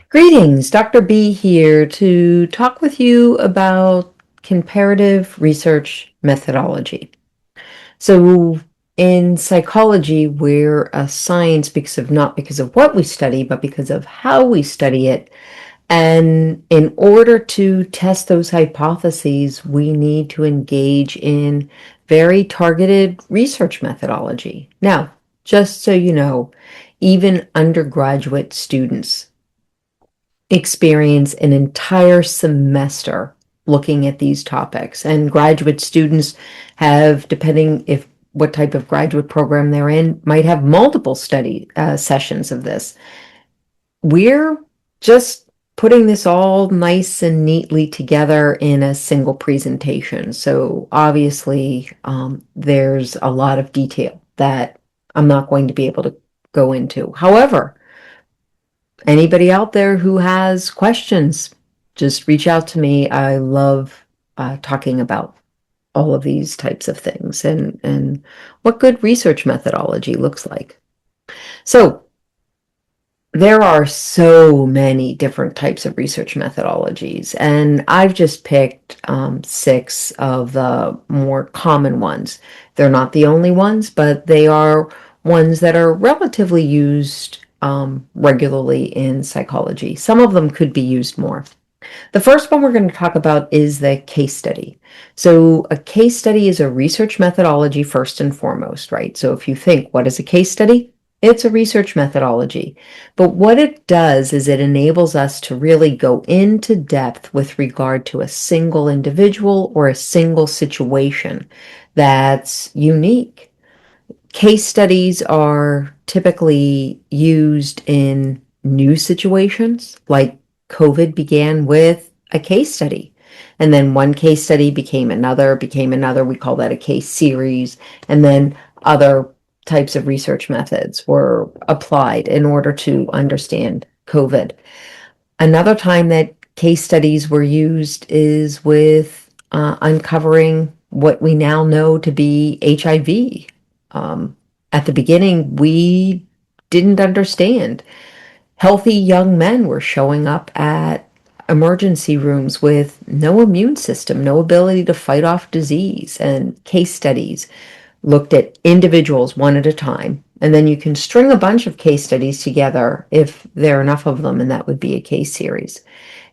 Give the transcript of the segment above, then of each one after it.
Greetings, Dr. B here to talk with you about comparative research methodology. So, in psychology, we're a science because of not because of what we study, but because of how we study it. And in order to test those hypotheses, we need to engage in very targeted research methodology. Now, just so you know, even undergraduate students experience an entire semester looking at these topics, and graduate students have, depending if what type of graduate program they're in, might have multiple study sessions of this. We're just putting this all nice and neatly together in a single presentation. So obviously, there's a lot of detail that I'm not going to be able to go into. However, anybody out there who has questions, just reach out to me. I love talking about all of these types of things and what good research methodology looks like. So there are so many different types of research methodologies, and I've just picked 6 of the more common ones. They're not the only ones, but they are ones that are relatively used regularly in psychology. Some of them could be used more. The first one we're going to talk about is the case study. So a case study is a research methodology first and foremost, right? So if you think, what is a case study? It's a research methodology. But what it does is it enables us to really go into depth with regard to a single individual or a single situation that's unique. Case studies are typically used in new situations, like COVID began with a case study. And then one case study became another. We call that a case series. And then other types of research methods were applied in order to understand COVID. Another time that case studies were used is with uncovering what we now know to be HIV. At the beginning, we didn't understand. Healthy young men were showing up at emergency rooms with no immune system, no ability to fight off disease, and case studies looked at individuals one at a time. And then you can string a bunch of case studies together if there are enough of them, and that would be a case series.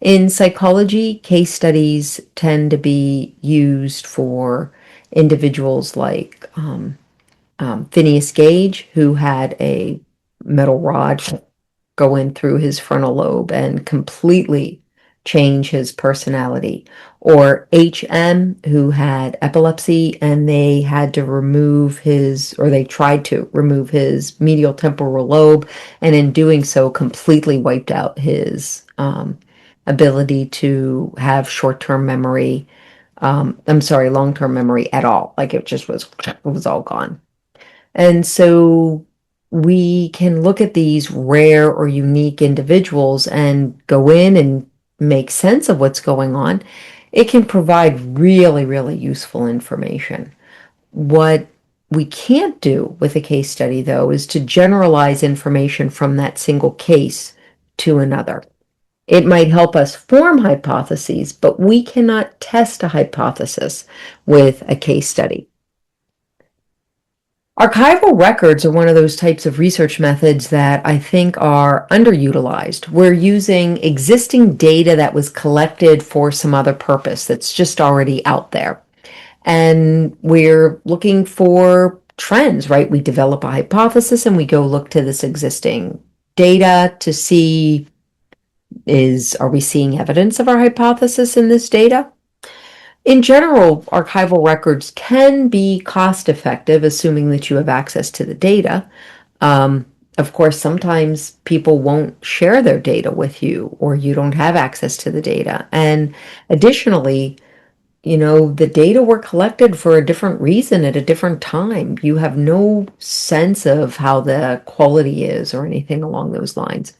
In psychology, case studies tend to be used for individuals like Phineas Gage, who had a metal rod go in through his frontal lobe and completely change his personality. Or HM, who had epilepsy, and they had to remove his, or they tried to remove his medial temporal lobe, and in doing so completely wiped out his ability to have short-term memory. Long-term memory at all. Like it was all gone. And so we can look at these rare or unique individuals and go in and make sense of what's going on. It can provide really, really useful information. What we can't do with a case study, though, is to generalize information from that single case to another. It might help us form hypotheses, but we cannot test a hypothesis with a case study. Archival records are one of those types of research methods that I think are underutilized. We're using existing data that was collected for some other purpose that's just already out there. And we're looking for trends, right? We develop a hypothesis and we go look to this existing data to see, are we seeing evidence of our hypothesis in this data? In general, archival records can be cost effective, assuming that you have access to the data. Of course, sometimes people won't share their data with you, or you don't have access to the data. And additionally, the data were collected for a different reason at a different time. You have no sense of how the quality is or anything along those lines.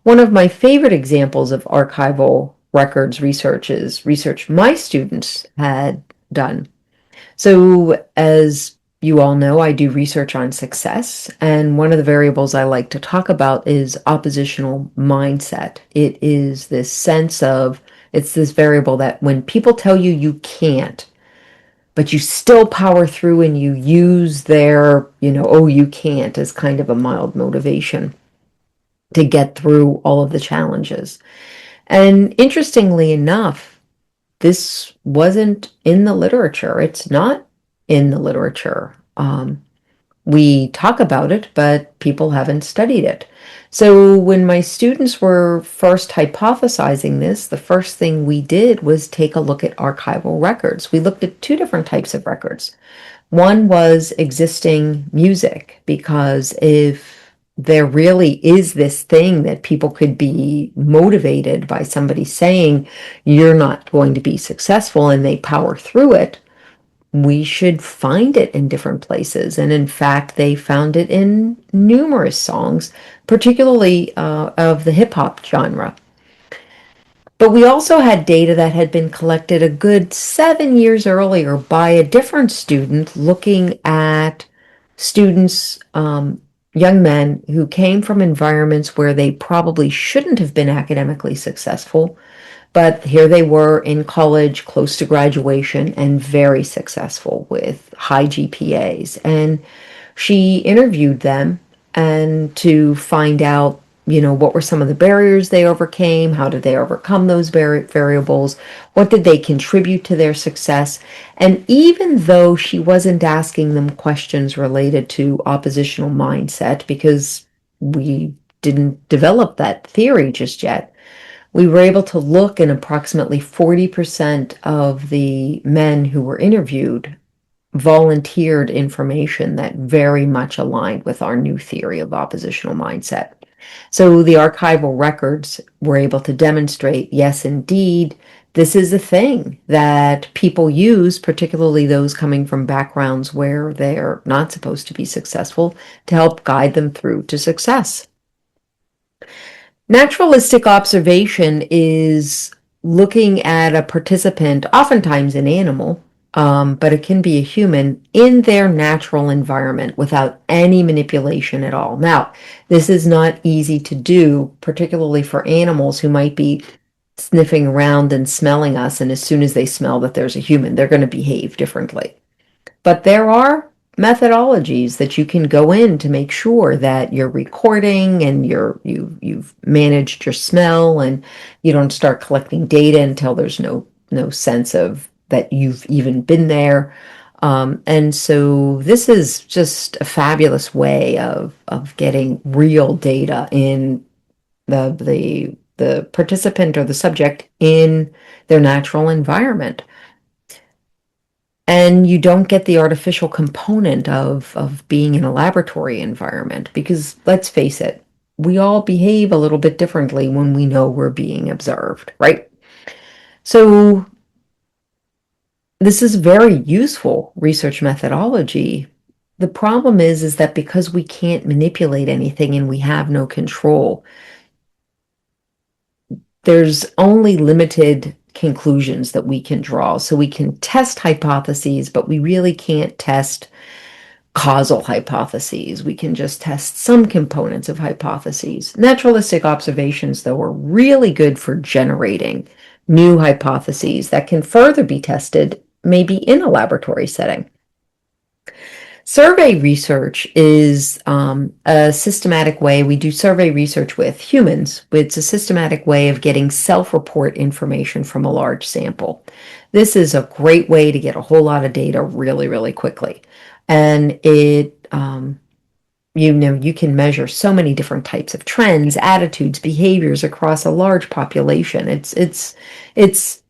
One of my favorite examples of archival records research is research my students had done. So as you all know I do research on success, and one of the variables I like to talk about is oppositional mindset. It is this sense of, it's this variable that when people tell you you can't, but you still power through and you use their, oh, you can't, as kind of a mild motivation to get through all of the challenges. And interestingly enough, this wasn't in the literature. It's not in the literature. We talk about it, but people haven't studied it. So when my students were first hypothesizing this, the first thing we did was take a look at archival records. We looked at two different types of records. One was existing music, because if there really is this thing that people could be motivated by somebody saying you're not going to be successful and they power through it, we should find it in different places. And in fact, they found it in numerous songs, particularly of the hip hop genre. But we also had data that had been collected a good 7 years earlier by a different student, looking at students, young men who came from environments where they probably shouldn't have been academically successful, but here they were in college, close to graduation, and very successful with high GPAs. And she interviewed them and to find out, what were some of the barriers they overcame? How did they overcome those variables? What did they contribute to their success? And even though she wasn't asking them questions related to oppositional mindset, because we didn't develop that theory just yet, we were able to look, and approximately 40% of the men who were interviewed volunteered information that very much aligned with our new theory of oppositional mindset. So the archival records were able to demonstrate, yes, indeed, this is a thing that people use, particularly those coming from backgrounds where they're not supposed to be successful, to help guide them through to success. Naturalistic observation is looking at a participant, oftentimes an animal, but it can be a human, in their natural environment without any manipulation at all. Now, this is not easy to do, particularly for animals who might be sniffing around and smelling us, and as soon as they smell that there's a human, they're going to behave differently. But there are methodologies that you can go in to make sure that you're recording and you've managed your smell, and you don't start collecting data until there's no sense of that you've even been there. And so this is just a fabulous way of getting real data in the participant or the subject in their natural environment. And you don't get the artificial component of being in a laboratory environment, because let's face it, we all behave a little bit differently when we know we're being observed, right? So this is very useful research methodology. The problem is that because we can't manipulate anything and we have no control, there's only limited conclusions that we can draw. So we can test hypotheses, but we really can't test causal hypotheses. We can just test some components of hypotheses. Naturalistic observations, though, are really good for generating new hypotheses that can further be tested, maybe in a laboratory setting. Survey research is a systematic way. We do survey research with humans. It's a systematic way of getting self-report information from a large sample. This is a great way to get a whole lot of data really, really quickly. And it, you can measure so many different types of trends, attitudes, behaviors across a large population. It's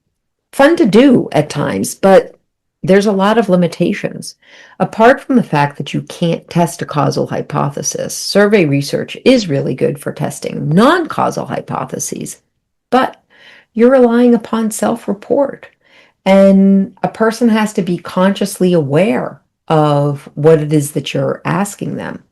fun to do at times, but there's a lot of limitations. Apart from the fact that you can't test a causal hypothesis, survey research is really good for testing non-causal hypotheses, but you're relying upon self-report. And a person has to be consciously aware of what it is that you're asking them.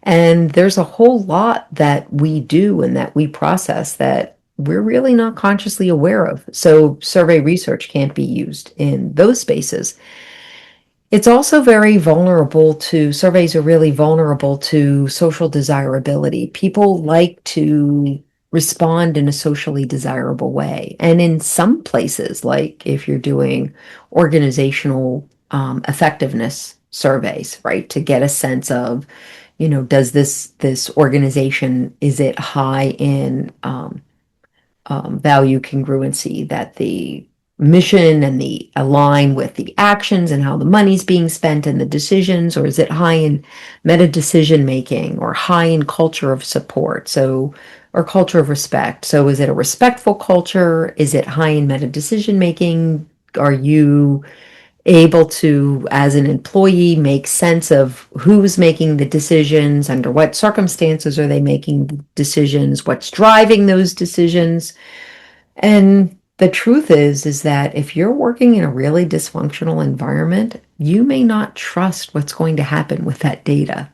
And there's a whole lot that we do and that we process that we're really not consciously aware of. So survey research can't be used in those spaces. It's also very vulnerable to, surveys are really vulnerable to social desirability. People like to respond in a socially desirable way. And in some places, like if you're doing organizational effectiveness surveys, right, to get a sense of, does this organization, is it high in value congruency, that the mission and the align with the actions and how the money's being spent and the decisions, or is it high in meta decision making or high in culture of support? So, or culture of respect. So is it a respectful culture? Is it high in meta decision making? Are you able to, as an employee, make sense of who's making the decisions, under what circumstances are they making the decisions, what's driving those decisions? And the truth is that if you're working in a really dysfunctional environment, you may not trust what's going to happen with that data.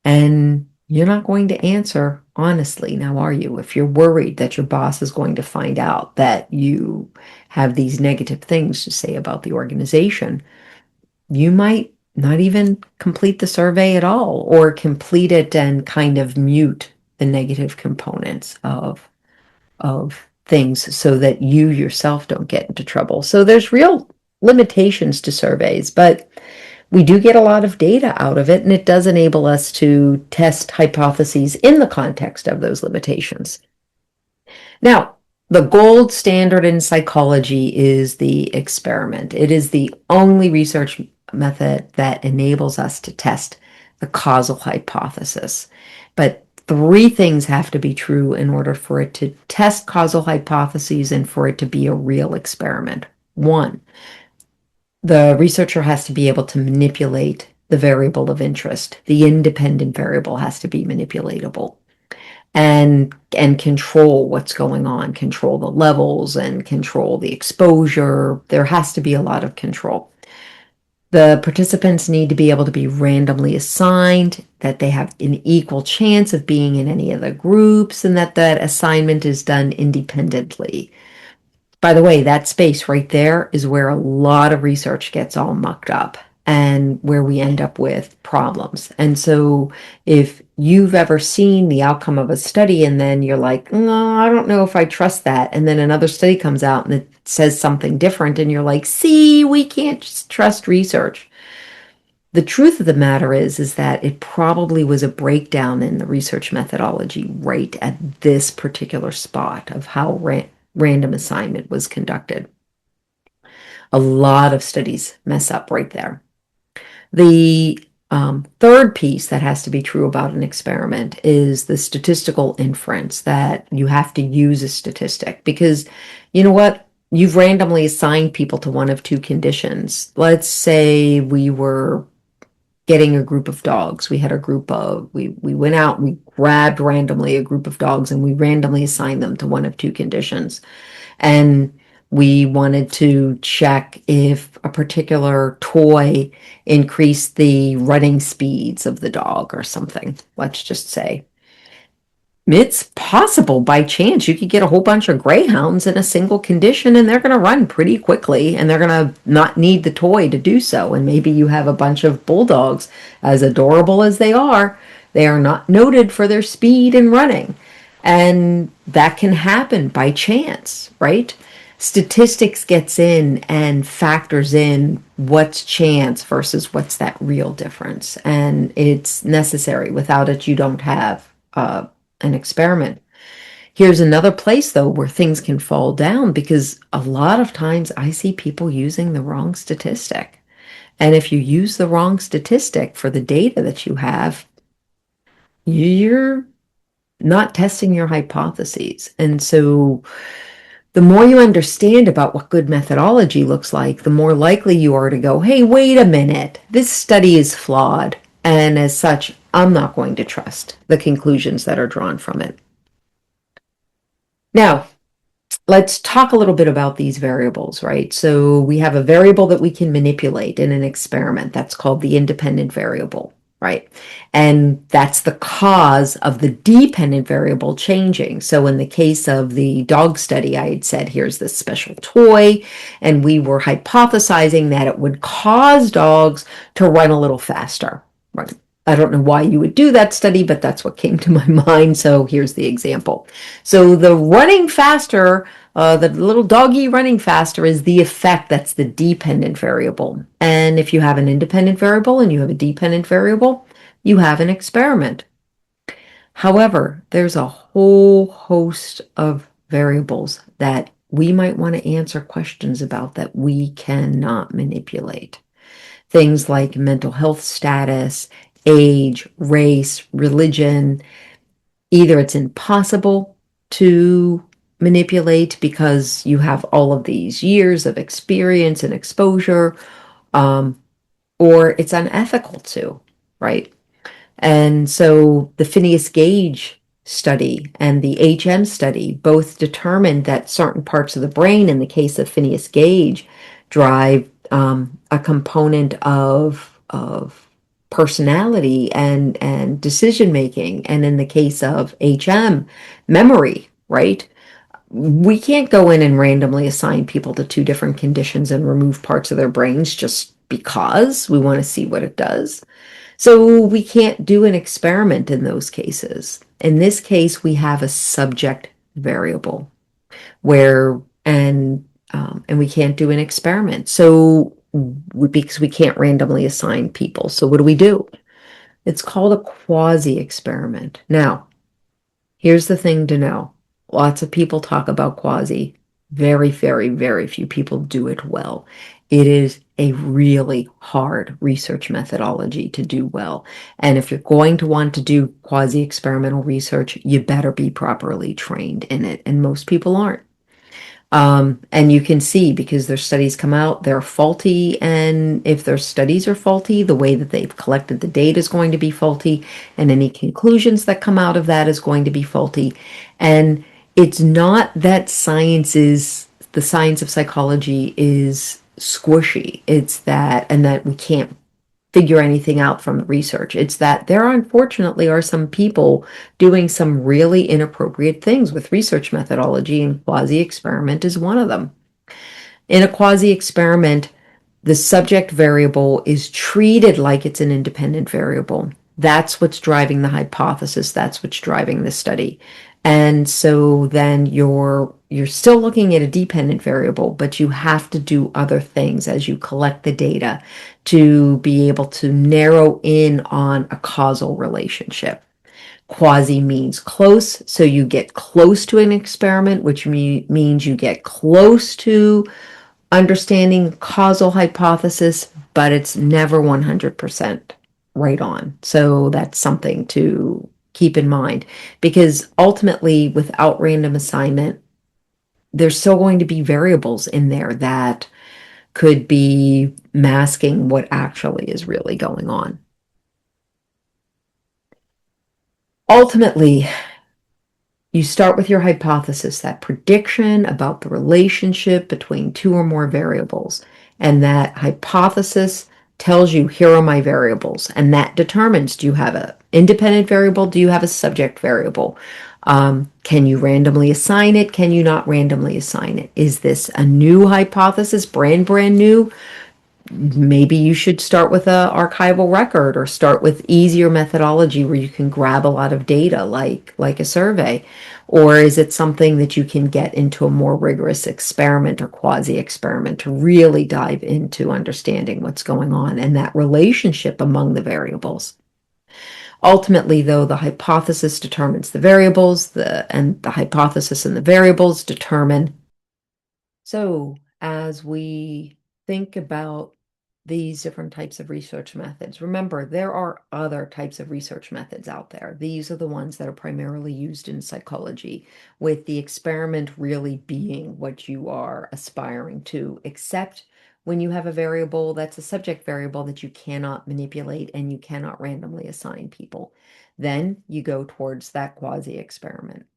And you're not going to answer honestly, now are you? If you're worried that your boss is going to find out that you have these negative things to say about the organization, you might not even complete the survey at all, or complete it and kind of mute the negative components of things so that you yourself don't get into trouble. So there's real limitations to surveys, but we do get a lot of data out of it, and it does enable us to test hypotheses in the context of those limitations. Now, the gold standard in psychology is the experiment. It is the only research method that enables us to test the causal hypothesis. But three things have to be true in order for it to test causal hypotheses and for it to be a real experiment. One, the researcher has to be able to manipulate the variable of interest. The independent variable has to be manipulatable and control what's going on, control the levels and control the exposure. There has to be a lot of control. The participants need to be able to be randomly assigned, that they have an equal chance of being in any of the groups, and that assignment is done independently. By the way, that space right there is where a lot of research gets all mucked up and where we end up with problems. And so if you've ever seen the outcome of a study and then you're like, no, I don't know if I trust that. And then another study comes out and it says something different. And you're like, see, we can't just trust research. The truth of the matter is that it probably was a breakdown in the research methodology right at this particular spot of how random assignment was conducted. A lot of studies mess up right there. The third piece that has to be true about an experiment is the statistical inference, that you have to use a statistic, because you know what? You've randomly assigned people to one of two conditions. Let's say we were getting a group of dogs. We had a group of, we went out, we grabbed randomly a group of dogs and we randomly assigned them to one of two conditions. And we wanted to check if a particular toy increased the running speeds of the dog or something, let's just say. It's possible by chance you could get a whole bunch of greyhounds in a single condition and they're going to run pretty quickly and they're going to not need the toy to do so. And maybe you have a bunch of bulldogs, as adorable as they are not noted for their speed and running. And that can happen by chance, right? Statistics gets in and factors in what's chance versus what's that real difference. And it's necessary. Without it, you don't have an experiment. Here's another place, though, where things can fall down, because a lot of times I see people using the wrong statistic. And if you use the wrong statistic for the data that you have, you're not testing your hypotheses. And so the more you understand about what good methodology looks like, the more likely you are to go, hey, wait a minute, this study is flawed. And as such, I'm not going to trust the conclusions that are drawn from it. Now, let's talk a little bit about these variables, right? So we have a variable that we can manipulate in an experiment. That's called the independent variable. right? And that's the cause of the dependent variable changing. So in the case of the dog study, I had said, here's this special toy, and we were hypothesizing that it would cause dogs to run a little faster. Right. I don't know why you would do that study, but that's what came to my mind. So here's the example. So the running faster, the little doggy running faster is the effect. That's the dependent variable. And if you have an independent variable and you have a dependent variable, you have an experiment. However, there's a whole host of variables that we might want to answer questions about that we cannot manipulate. Things like mental health status, age, race, religion. Either it's impossible to manipulate because you have all of these years of experience and exposure, um, or it's unethical to, right? And so the Phineas Gage study and the HM study both determined that certain parts of the brain, in the case of Phineas Gage, drive a component of personality and decision making. And in the case of HM, memory, right? We can't go in and randomly assign people to two different conditions and remove parts of their brains just because we want to see what it does. So we can't do an experiment in those cases. In this case, we have a subject variable where and we can't do an experiment. So because we can't randomly assign people. So what do we do? It's called a quasi experiment. Now, here's the thing to know. Lots of people talk about quasi. Very, very, very few people do it well. It is a really hard research methodology to do well. And if you're going to want to do quasi experimental research, you better be properly trained in it. And most people aren't. And you can see because their studies come out, they're faulty. And if their studies are faulty, the way that they've collected the data is going to be faulty, and any conclusions that come out of that is going to be faulty. And it's not that the science of psychology is squishy. It's that, and that we can't figure anything out from the research. It's that there unfortunately are some people doing some really inappropriate things with research methodology, and quasi experiment is one of them. In a quasi experiment, the subject variable is treated like it's an independent variable. That's what's driving the hypothesis. That's what's driving the study. And so then you're still looking at a dependent variable, but you have to do other things as you collect the data to be able to narrow in on a causal relationship. Quasi means close, so you get close to an experiment, which means you get close to understanding causal hypothesis, but it's never 100% right on. So that's something to keep in mind, because ultimately, without random assignment, there's still going to be variables in there that could be masking what actually is really going on. Ultimately, you start with your hypothesis, that prediction about the relationship between two or more variables. And that hypothesis tells you, here are my variables. And that determines, do you have an independent variable? Do you have a subject variable? Can you randomly assign it? Can you not randomly assign it? Is this a new hypothesis, brand new? Maybe you should start with a archival record, or start with easier methodology where you can grab a lot of data like a survey. Or is it something that you can get into a more rigorous experiment or quasi experiment to really dive into understanding what's going on and that relationship among the variables? Ultimately, though, the hypothesis determines the variables, and the hypothesis and the variables determine. So, as we think about these different types of research methods, remember there are other types of research methods out there. These are the ones that are primarily used in psychology, with the experiment really being what you are aspiring to, except when you have a variable that's a subject variable that you cannot manipulate and you cannot randomly assign people. Then you go towards that quasi experiment.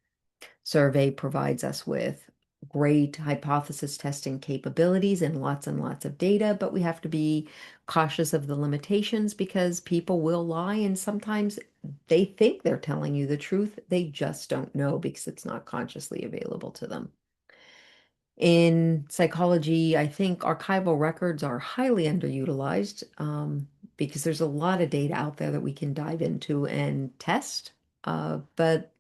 Survey provides us with great hypothesis testing capabilities and lots of data, but we have to be cautious of the limitations because people will lie, and sometimes they think they're telling you the truth. They just don't know because it's not consciously available to them. In psychology, I think archival records are highly underutilized because there's a lot of data out there that we can dive into and test. But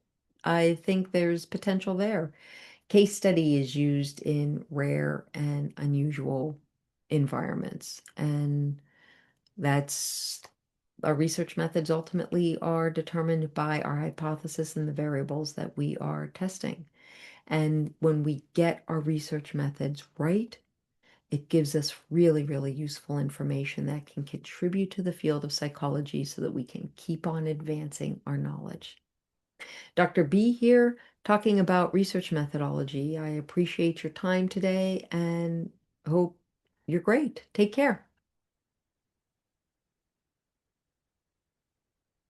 I think there's potential there. Case study is used in rare and unusual environments, and that's our research methods ultimately are determined by our hypothesis and the variables that we are testing. And when we get our research methods right, it gives us really, really useful information that can contribute to the field of psychology so that we can keep on advancing our knowledge. Dr. B here, talking about research methodology. I appreciate your time today and hope you're great. Take care.